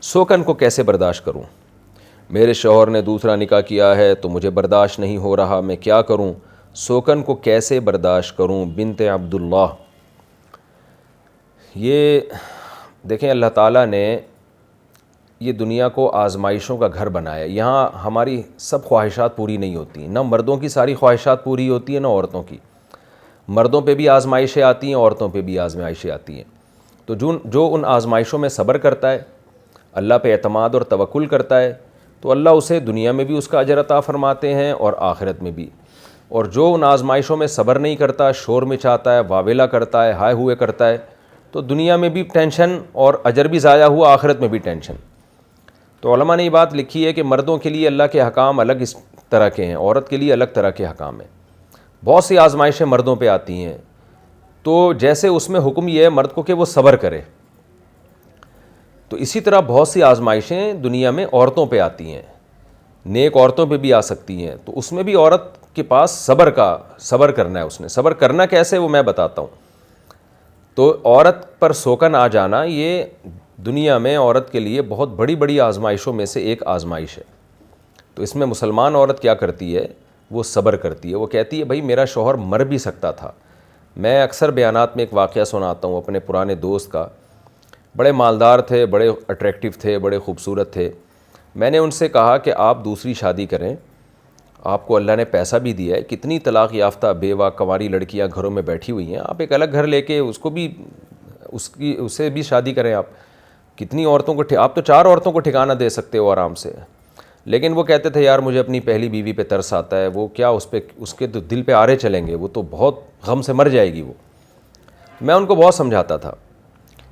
سوکن کو کیسے برداشت کروں؟ میرے شوہر نے دوسرا نکاح کیا ہے تو مجھے برداشت نہیں ہو رہا، میں کیا کروں؟ سوکن کو کیسے برداشت کروں؟ بنت عبداللہ۔ یہ دیکھیں، اللہ تعالیٰ نے یہ دنیا کو آزمائشوں کا گھر بنایا۔ یہاں ہماری سب خواہشات پوری نہیں ہوتی ہیں، نہ مردوں کی ساری خواہشات پوری ہوتی ہیں نہ عورتوں کی۔ مردوں پہ بھی آزمائشیں آتی ہیں، عورتوں پہ بھی آزمائشیں آتی ہیں۔ تو جو ان آزمائشوں میں صبر کرتا ہے، اللہ پہ اعتماد اور توکل کرتا ہے، تو اللہ اسے دنیا میں بھی اس کا اجر عطا فرماتے ہیں اور آخرت میں بھی۔ اور جو ان آزمائشوں میں صبر نہیں کرتا، شور مچاتا ہے، واویلا کرتا ہے، ہائے ہوئے کرتا ہے، تو دنیا میں بھی ٹینشن اور اجر بھی ضائع ہوا، آخرت میں بھی ٹینشن۔ تو علماء نے یہ بات لکھی ہے کہ مردوں کے لیے اللہ کے حکام الگ اس طرح کے ہیں، عورت کے لیے الگ طرح کے حکام ہیں۔ بہت سی آزمائشیں مردوں پہ آتی ہیں، تو جیسے اس میں حکم یہ ہے مرد کو کہ وہ صبر کرے، تو اسی طرح بہت سی آزمائشیں دنیا میں عورتوں پہ آتی ہیں، نیک عورتوں پہ بھی آ سکتی ہیں، تو اس میں بھی عورت کے پاس صبر کرنا ہے۔ اس نے صبر کرنا کیسے، وہ میں بتاتا ہوں۔ تو عورت پر سوکن آ جانا یہ دنیا میں عورت کے لیے بہت بڑی بڑی آزمائشوں میں سے ایک آزمائش ہے۔ تو اس میں مسلمان عورت کیا کرتی ہے؟ وہ صبر کرتی ہے۔ وہ کہتی ہے بھائی میرا شوہر مر بھی سکتا تھا۔ میں اکثر بیانات میں ایک واقعہ سناتا ہوں اپنے پرانے دوست کا، بڑے مالدار تھے، بڑے اٹریکٹیو تھے، بڑے خوبصورت تھے۔ میں نے ان سے کہا کہ آپ دوسری شادی کریں، آپ کو اللہ نے پیسہ بھی دیا ہے، کتنی طلاق یافتہ بیوہ کنواری لڑکیاں گھروں میں بیٹھی ہوئی ہیں، آپ ایک الگ گھر لے کے اسے بھی شادی کریں۔ آپ کتنی عورتوں کو آپ تو 4 عورتوں کو ٹھکانہ دے سکتے ہو آرام سے۔ لیکن وہ کہتے تھے یار مجھے اپنی پہلی بیوی پہ ترس آتا ہے، وہ کیا اس کے تو دل پہ آرے چلیں گے، وہ تو بہت غم سے مر جائے گی وہ۔ میں ان کو بہت سمجھاتا تھا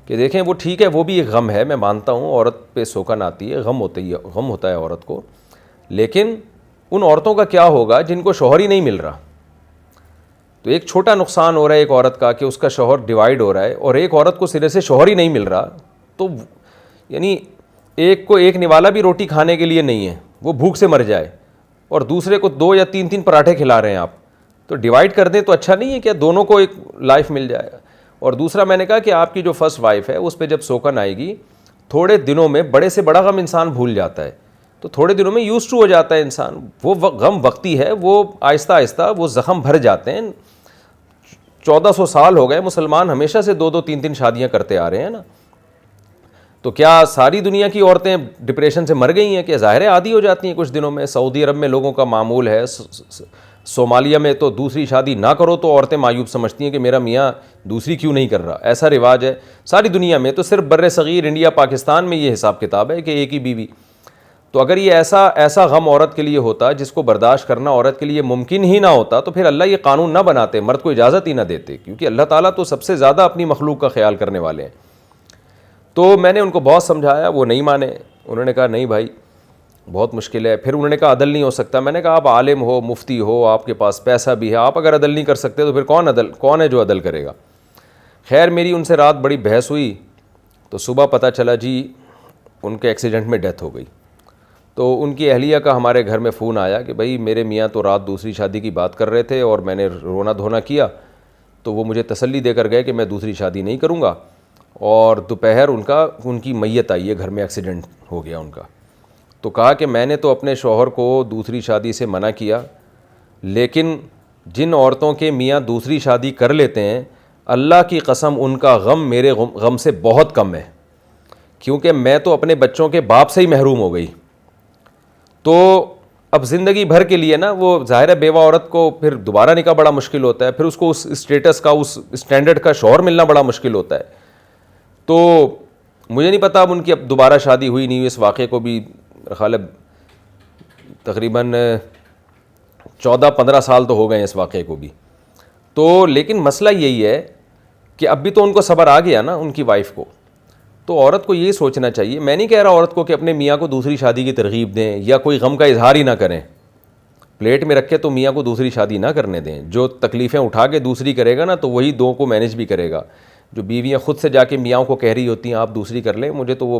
کہ دیکھیں وہ ٹھیک ہے، وہ بھی ایک غم ہے، میں مانتا ہوں عورت پہ سوکن آتی ہے، غم ہوتا ہے عورت کو، لیکن ان عورتوں کا کیا ہوگا جن کو شوہر ہی نہیں مل رہا؟ تو ایک چھوٹا نقصان ہو رہا ہے ایک عورت کا کہ اس کا شوہر ڈیوائیڈ ہو رہا ہے، اور ایک عورت کو سرے سے شوہر ہی نہیں مل رہا، تو یعنی ایک کو ایک نوالا بھی روٹی کھانے کے لیے نہیں ہے، وہ بھوک سے مر جائے، اور دوسرے کو 2 یا 3 پراٹھے کھلا رہے ہیں آپ، تو ڈیوائیڈ کر دیں تو اچھا نہیں ہے کہ دونوں کو ایک لائف مل جائے۔ اور دوسرا میں نے کہا کہ آپ کی جو فرسٹ وائف ہے اس پہ جب سوکن آئے گی، تھوڑے دنوں میں بڑے سے بڑا غم انسان بھول جاتا ہے، تو تھوڑے دنوں میں یوز ٹو ہو جاتا ہے انسان، وہ غم وقتی ہے، وہ آہستہ آہستہ وہ زخم بھر جاتے ہیں۔ 1400 سال ہو گئے، مسلمان ہمیشہ سے 2 3 شادیاں کرتے آ رہے ہیں نا، تو کیا ساری دنیا کی عورتیں ڈپریشن سے مر گئی ہیں؟ کہ ظاہر ہے عادی ہو جاتی ہیں کچھ دنوں میں۔ سعودی عرب میں لوگوں کا معمول ہے، صومالیہ میں تو دوسری شادی نہ کرو تو عورتیں معیوب سمجھتی ہیں کہ میرا میاں دوسری کیوں نہیں کر رہا، ایسا رواج ہے ساری دنیا میں۔ تو صرف بر صغیر انڈیا پاکستان میں یہ حساب کتاب ہے کہ ایک ہی بیوی۔ تو اگر یہ ایسا غم عورت کے لیے ہوتا جس کو برداشت کرنا عورت کے لیے ممکن ہی نہ ہوتا، تو پھر اللہ یہ قانون نہ بناتے، مرد کو اجازت ہی نہ دیتے، کیونکہ اللہ تعالیٰ تو سب سے زیادہ اپنی مخلوق کا خیال کرنے والے ہیں۔ تو میں نے ان کو بہت سمجھایا، وہ نہیں مانے، انہوں نے کہا نہیں بھائی بہت مشکل ہے۔ پھر انہوں نے کہا عدل نہیں ہو سکتا۔ میں نے کہا آپ عالم ہو، مفتی ہو، آپ کے پاس پیسہ بھی ہے، آپ اگر عدل نہیں کر سکتے تو پھر کون ہے جو عدل کرے گا؟ خیر میری ان سے رات بڑی بحث ہوئی، تو صبح پتہ چلا جی ان کے ایکسیڈنٹ میں ڈیتھ ہو گئی۔ تو ان کی اہلیہ کا ہمارے گھر میں فون آیا کہ بھائی میرے میاں تو رات دوسری شادی کی بات کر رہے تھے اور میں نے رونا دھونا کیا، تو وہ مجھے تسلی دے کر گئے کہ میں دوسری شادی نہیں کروں گا، اور دوپہر ان کی میت آئی ہے گھر میں، ایکسیڈنٹ ہو گیا ان کا۔ تو کہا کہ میں نے تو اپنے شوہر کو دوسری شادی سے منع کیا، لیکن جن عورتوں کے میاں دوسری شادی کر لیتے ہیں، اللہ کی قسم ان کا غم میرے غم سے بہت کم ہے، کیونکہ میں تو اپنے بچوں کے باپ سے ہی محروم ہو گئی۔ تو اب زندگی بھر کے لیے نا، وہ ظاہر ہے بیوہ عورت کو پھر دوبارہ نکاح بڑا مشکل ہوتا ہے، پھر اس کو اس اسٹیٹس کا، اس اسٹینڈرڈ کا شوہر ملنا بڑا مشکل ہوتا ہے۔ تو مجھے نہیں پتا اب ان کی اب دوبارہ شادی ہوئی نہیں ہوئی، اس واقعے کو بھی خالب تقریباً 14-15 سال تو ہو گئے ہیں اس واقعے کو بھی۔ تو لیکن مسئلہ یہی ہے کہ اب بھی تو ان کو صبر آ گیا نا ان کی وائف کو، تو عورت کو یہی سوچنا چاہیے۔ میں نہیں کہہ رہا عورت کو کہ اپنے میاں کو دوسری شادی کی ترغیب دیں یا کوئی غم کا اظہار ہی نہ کریں، پلیٹ میں رکھے تو میاں کو دوسری شادی نہ کرنے دیں۔ جو تکلیفیں اٹھا کے دوسری کرے گا نا تو وہی 2 کو مینیج بھی کرے گا۔ جو بیویاں خود سے جا کے میاں کو کہہ رہی ہوتی ہیں آپ دوسری کر لیں، مجھے تو وہ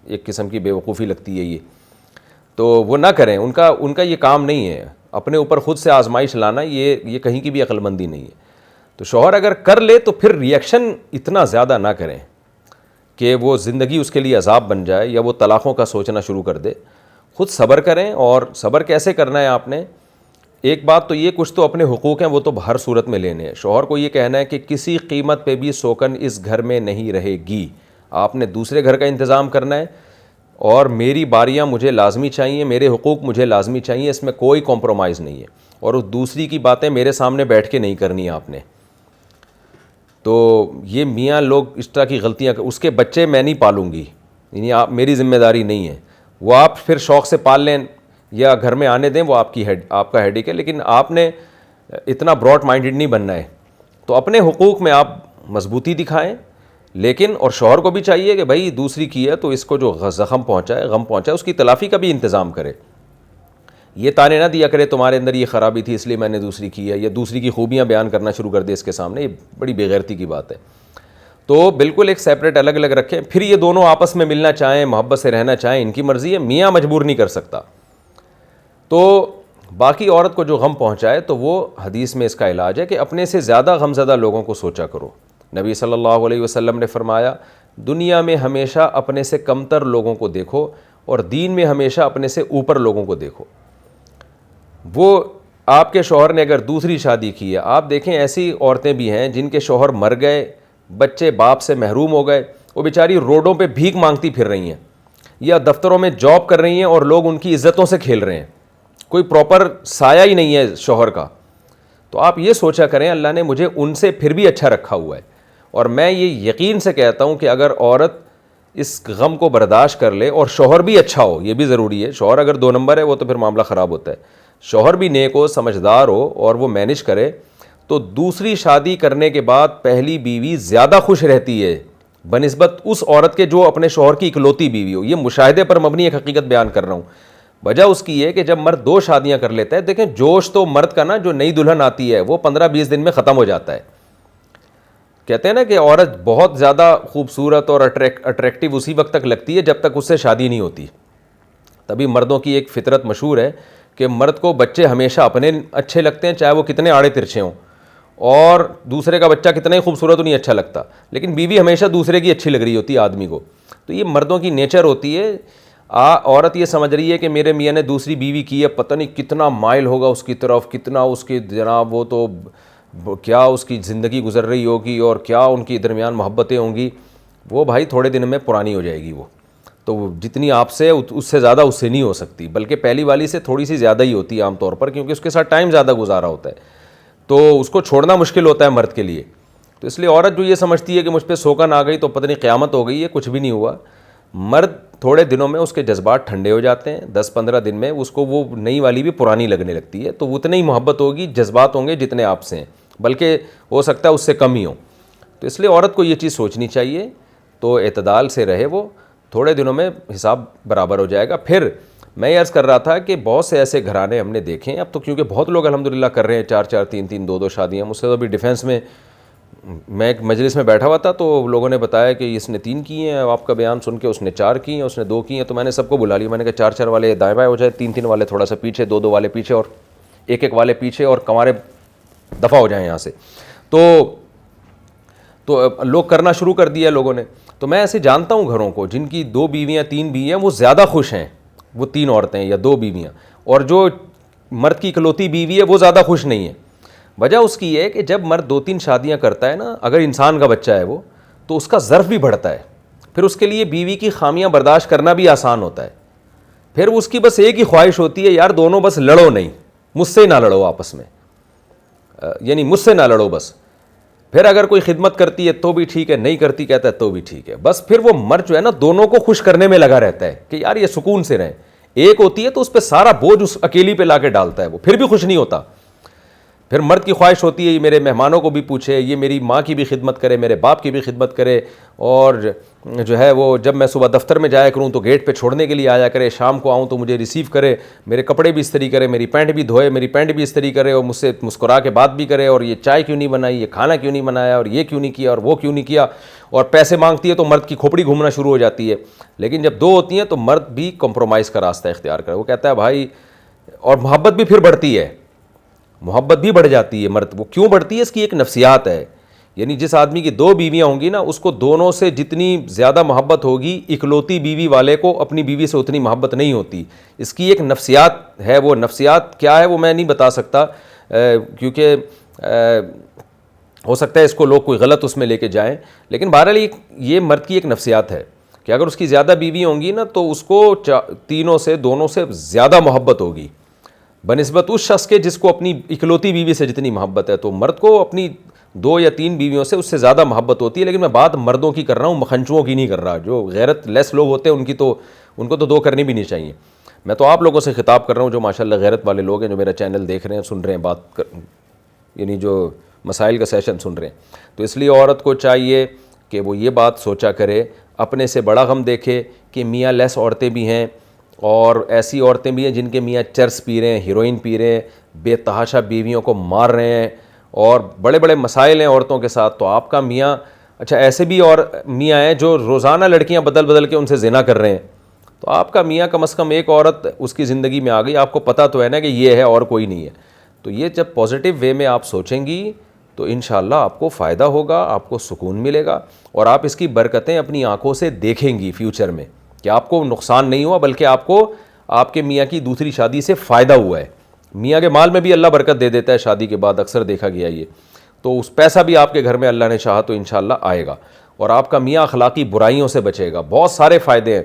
ایک قسم کی بیوقوفی لگتی ہے یہ، تو وہ نہ کریں، ان کا یہ کام نہیں ہے۔ اپنے اوپر خود سے آزمائش لانا یہ کہیں کی بھی عقل مندی نہیں ہے۔ تو شوہر اگر کر لے تو پھر ریئیکشن اتنا زیادہ نہ کریں کہ وہ زندگی اس کے لیے عذاب بن جائے یا وہ طلاقوں کا سوچنا شروع کر دے. خود صبر کریں. اور صبر کیسے کرنا ہے آپ نے؟ ایک بات تو یہ، کچھ تو اپنے حقوق ہیں وہ تو ہر صورت میں لینے ہیں. شوہر کو یہ کہنا ہے کہ کسی قیمت پہ بھی سوکن اس گھر میں نہیں رہے گی، آپ نے دوسرے گھر کا انتظام کرنا ہے، اور میری باریاں مجھے لازمی چاہیے، میرے حقوق مجھے لازمی چاہیے، اس میں کوئی کمپرومائز نہیں ہے. اور اس دوسری کی باتیں میرے سامنے بیٹھ کے نہیں کرنی آپ نے. تو یہ میاں لوگ اس طرح کی غلطیاں، اس کے بچے میں نہیں پالوں گی، یعنی آپ میری ذمہ داری نہیں ہے، وہ آپ پھر شوق سے پال لیں یا گھر میں آنے دیں، وہ آپ کا ہیڈیک ہے. لیکن آپ نے اتنا براڈ مائنڈڈ نہیں بننا ہے. تو اپنے حقوق میں آپ مضبوطی دکھائیں، لیکن اور شوہر کو بھی چاہیے کہ بھائی دوسری کی ہے تو اس کو جو زخم پہنچائے، غم پہنچائے، اس کی تلافی کا بھی انتظام کرے. یہ تانے نہ دیا کرے تمہارے اندر یہ خرابی تھی اس لیے میں نے دوسری کی ہے، یا دوسری کی خوبیاں بیان کرنا شروع کر دے اس کے سامنے. یہ بڑی بے غیرتی کی بات ہے. تو بالکل ایک سیپریٹ الگ الگ رکھیں. پھر یہ دونوں آپس میں ملنا چاہیں، محبت سے رہنا چاہیں، ان کی مرضی ہے، میاں مجبور نہیں کر سکتا. تو باقی عورت کو جو غم پہنچائے تو وہ حدیث میں اس کا علاج ہے کہ اپنے سے زیادہ غم زدہ لوگوں کو سوچا کرو. نبی صلی اللہ علیہ وسلم نے فرمایا، دنیا میں ہمیشہ اپنے سے کمتر لوگوں کو دیکھو اور دین میں ہمیشہ اپنے سے اوپر لوگوں کو دیکھو. وہ آپ کے شوہر نے اگر دوسری شادی کی ہے، آپ دیکھیں ایسی عورتیں بھی ہیں جن کے شوہر مر گئے، بچے باپ سے محروم ہو گئے، وہ بیچاری روڈوں پہ بھیک مانگتی پھر رہی ہیں یا دفتروں میں جاب کر رہی ہیں اور لوگ ان کی عزتوں سے کھیل رہے ہیں، کوئی پراپر سایہ ہی نہیں ہے شوہر کا. تو آپ یہ سوچا کریں اللہ نے مجھے ان سے پھر بھی اچھا رکھا ہوا ہے. اور میں یہ یقین سے کہتا ہوں کہ اگر عورت اس غم کو برداشت کر لے اور شوہر بھی اچھا ہو، یہ بھی ضروری ہے، شوہر اگر 2 نمبر ہے وہ تو پھر معاملہ خراب ہوتا ہے. شوہر بھی نیک ہو، سمجھدار ہو اور وہ مینج کرے، تو دوسری شادی کرنے کے بعد پہلی بیوی زیادہ خوش رہتی ہے بنسبت اس عورت کے جو اپنے شوہر کی اکلوتی بیوی ہو. یہ مشاہدے پر مبنی ایک حقیقت بیان کر رہا ہوں. وجہ اس کی ہے کہ جب مرد 2 شادیاں کر لیتا ہے، دیکھیں جوش تو مرد کا نا جو نئی دلہن آتی ہے وہ 15-20 دن میں ختم ہو جاتا ہے. کہتے ہیں نا کہ عورت بہت زیادہ خوبصورت اور اٹریکٹیو اسی وقت تک لگتی ہے جب تک اس سے شادی نہیں ہوتی. تبھی مردوں کی ایک فطرت مشہور ہے کہ مرد کو بچے ہمیشہ اپنے اچھے لگتے ہیں، چاہے وہ کتنے آڑے ترچھے ہوں، اور دوسرے کا بچہ کتنا ہی خوبصورت نہیں اچھا لگتا، لیکن بیوی ہمیشہ دوسرے کی اچھی لگ رہی ہوتی ہے آدمی کو. تو یہ مردوں کی نیچر ہوتی ہے. عورت یہ سمجھ رہی ہے کہ میرے میاں نے دوسری بیوی کی ہے، پتہ نہیں کتنا مائل ہوگا اس کی طرف، کتنا اس کے جناب وہ تو کیا اس کی زندگی گزر رہی ہوگی اور کیا ان کی درمیان محبتیں ہوں گی. وہ بھائی تھوڑے دن میں پرانی ہو جائے گی. وہ تو جتنی آپ سے اس سے زیادہ اس سے نہیں ہو سکتی، بلکہ پہلی والی سے تھوڑی سی زیادہ ہی ہوتی ہے عام طور پر، کیونکہ اس کے ساتھ ٹائم زیادہ گزارا ہوتا ہے، تو اس کو چھوڑنا مشکل ہوتا ہے مرد کے لیے. تو اس لیے عورت جو یہ سمجھتی ہے کہ مجھ پہ سوکن آ گئی تو پتہ نہیں قیامت ہو گئی ہے، کچھ بھی نہیں ہوا. مرد تھوڑے دنوں میں اس کے جذبات ٹھنڈے ہو جاتے ہیں، 10-15 دن میں اس کو وہ نئی والی بھی پرانی لگنے لگتی ہے. تو اتنی ہی محبت ہوگی، جذبات ہوں گے جتنے آپ سے ہیں، بلکہ ہو سکتا ہے اس سے کم ہی ہوں. تو اس لیے عورت کو یہ چیز سوچنی چاہیے. تو اعتدال سے رہے، وہ تھوڑے دنوں میں حساب برابر ہو جائے گا. پھر میں یہ عرض کر رہا تھا کہ بہت سے ایسے گھرانے ہم نے دیکھے ہیں اب تو، کیونکہ بہت لوگ الحمدللہ کر رہے ہیں 4-4 3-3 2-2 شادیاں. مجھ سے تو ابھی ڈیفینس میں میں ایک مجلس میں بیٹھا ہوا تھا تو لوگوں نے بتایا کہ اس نے 3 کی ہیں، آپ کا بیان سن کے اس نے 4 کی ہیں، اس نے 2 کی ہیں. تو میں نے سب کو بلا لیا، میں نے کہا 4-4 والے دائیں بائیں ہو جائے، 3-3 والے تھوڑا سا پیچھے، 2-2 والے پیچھے اور 1-1 والے پیچھے، اور کنوارے دفع ہو جائیں یہاں سے. تو لوگ کرنا شروع کر دیا لوگوں نے. تو میں ایسے جانتا ہوں گھروں کو جن کی 2 بیویاں 3 بیویاں، وہ زیادہ خوش ہیں، وہ 3 عورتیں یا 2 بیویاں، اور جو مرد کی اکلوتی بیوی ہے وہ زیادہ خوش نہیں ہے. وجہ اس کی ہے کہ جب مرد 2-3 شادیاں کرتا ہے نا، اگر انسان کا بچہ ہے وہ، تو اس کا ظرف بھی بڑھتا ہے. پھر اس کے لیے بیوی کی خامیاں برداشت کرنا بھی آسان ہوتا ہے. پھر اس کی بس ایک ہی خواہش ہوتی ہے، یار دونوں بس لڑو نہیں، مجھ سے نہ لڑو آپس میں، یعنی مجھ سے نہ لڑو بس. پھر اگر کوئی خدمت کرتی ہے تو بھی ٹھیک ہے، نہیں کرتی کہتا ہے تو بھی ٹھیک ہے. بس پھر وہ مرد جو ہے نا دونوں کو خوش کرنے میں لگا رہتا ہے کہ یار یہ سکون سے رہیں. ایک ہوتی ہے تو اس پہ سارا بوجھ اس اکیلی پہ لا کے ڈالتا ہے، وہ پھر بھی خوش نہیں ہوتا. پھر مرد کی خواہش ہوتی ہے یہ میرے مہمانوں کو بھی پوچھے، یہ میری ماں کی بھی خدمت کرے، میرے باپ کی بھی خدمت کرے، اور جو ہے وہ جب میں صبح دفتر میں جایا کروں تو گیٹ پہ چھوڑنے کے لیے آیا کرے، شام کو آؤں تو مجھے ریسیو کرے، میرے کپڑے بھی استری کرے، میری پینٹ بھی دھوئے، میری پینٹ بھی استری کرے، اور مجھ سے مسکرا کے بات بھی کرے، اور یہ چائے کیوں نہیں بنائی، یہ کھانا کیوں نہیں بنایا، اور یہ کیوں نہیں کیا، اور وہ کیوں نہیں کیا. اور پیسے مانگتی ہے تو مرد کی کھوپڑی گھومنا شروع ہو جاتی ہے. لیکن جب 2 ہوتی ہیں تو مرد بھی کمپرومائز کا راستہ اختیار کرے. وہ کہتا ہے بھائی، اور محبت بھی پھر بڑھتی ہے، محبت بھی بڑھ جاتی ہے. مرد وہ کیوں بڑھتی ہے، اس کی ایک نفسیات ہے یعنی جس آدمی کی 2 بیویاں ہوں گی نا، اس کو دونوں سے جتنی زیادہ محبت ہوگی، اکلوتی بیوی والے کو اپنی بیوی سے اتنی محبت نہیں ہوتی. اس کی ایک نفسیات ہے، وہ نفسیات کیا ہے وہ میں نہیں بتا سکتا، کیونکہ ہو سکتا ہے اس کو لوگ کوئی غلط اس میں لے کے جائیں، لیکن بہرحال یہ مرد کی ایک نفسیات ہے کہ اگر اس کی زیادہ بیوی ہوں گی نا تو اس کو تینوں سے، دونوں سے زیادہ محبت ہوگی بنسبت اس شخص کے جس کو اپنی اکلوتی بیوی سے جتنی محبت ہے. تو مرد کو اپنی 2 یا 3 بیویوں سے اس سے زیادہ محبت ہوتی ہے. لیکن میں بات مردوں کی کر رہا ہوں، مکھنچوؤں کی نہیں کر رہا. جو غیرت لیس لوگ ہوتے ہیں ان کو تو 2 کرنی بھی نہیں چاہیے. میں تو آپ لوگوں سے خطاب کر رہا ہوں جو ماشاءاللہ غیرت والے لوگ ہیں، جو میرا چینل دیکھ رہے ہیں، سن رہے ہیں یعنی جو مسائل کا سیشن سن رہے ہیں. تو اس لیے عورت کو چاہیے کہ وہ یہ بات سوچا کرے، اپنے سے بڑا غم دیکھے کہ میاں لیس عورتیں بھی ہیں، اور ایسی عورتیں بھی ہیں جن کے میاں چرس پی رہے ہیں، ہیروئن پی رہے ہیں، بے تحاشا بیویوں کو مار رہے ہیں، اور بڑے بڑے مسائل ہیں عورتوں کے ساتھ. تو آپ کا میاں، اچھا ایسے بھی اور میاں ہیں جو روزانہ لڑکیاں بدل بدل کے ان سے زنا کر رہے ہیں. تو آپ کا میاں کم از کم ایک عورت اس کی زندگی میں آ گئی، آپ کو پتہ تو ہے نا کہ یہ ہے اور کوئی نہیں ہے. تو یہ جب پازیٹیو وے میں آپ سوچیں گی تو انشاءاللہ آپ کو فائدہ ہوگا، آپ کو سکون ملے گا، اور آپ اس کی برکتیں اپنی آنکھوں سے دیکھیں گی فیوچر میں کہ آپ کو نقصان نہیں ہوا، بلکہ آپ کو آپ کے میاں کی دوسری شادی سے فائدہ ہوا ہے. میاں کے مال میں بھی اللہ برکت دے دیتا ہے شادی کے بعد، اکثر دیکھا گیا یہ. تو اس پیسہ بھی آپ کے گھر میں اللہ نے چاہا تو انشاءاللہ آئے گا، اور آپ کا میاں اخلاقی برائیوں سے بچے گا. بہت سارے فائدے ہیں.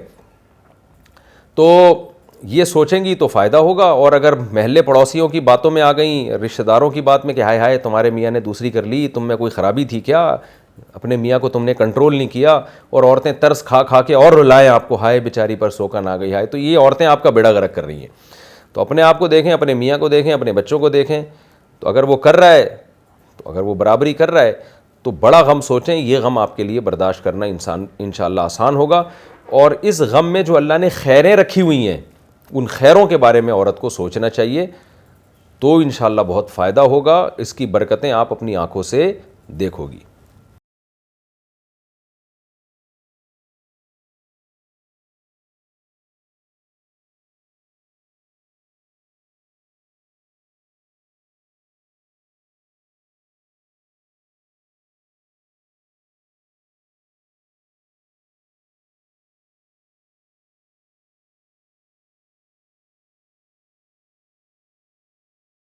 تو یہ سوچیں گی تو فائدہ ہوگا. اور اگر محلے پڑوسیوں کی باتوں میں آ گئیں، رشتہ داروں کی بات میں کہ ہائے ہائے تمہارے میاں نے دوسری کر لی، تم میں کوئی خرابی تھی کیا، اپنے میاں کو تم نے کنٹرول نہیں کیا، اور عورتیں ترس کھا کھا کے اور رلائیں آپ کو، ہائے بیچاری پر سوکن آ گئی ہائے. تو یہ عورتیں آپ کا بیڑا غرق کر رہی ہیں. تو اپنے آپ کو دیکھیں، اپنے میاں کو دیکھیں، اپنے بچوں کو دیکھیں. تو اگر وہ کر رہا ہے، تو اگر وہ برابری کر رہا ہے تو بڑا غم سوچیں. یہ غم آپ کے لیے برداشت کرنا انشاءاللہ آسان ہوگا. اور اس غم میں جو اللہ نے خیریں رکھی ہوئی ہیں، ان خیروں کے بارے میں عورت کو سوچنا چاہیے. تو انشاءاللہ بہت فائدہ ہوگا. اس کی برکتیں آپ اپنی آنکھوں سے دیکھو گی.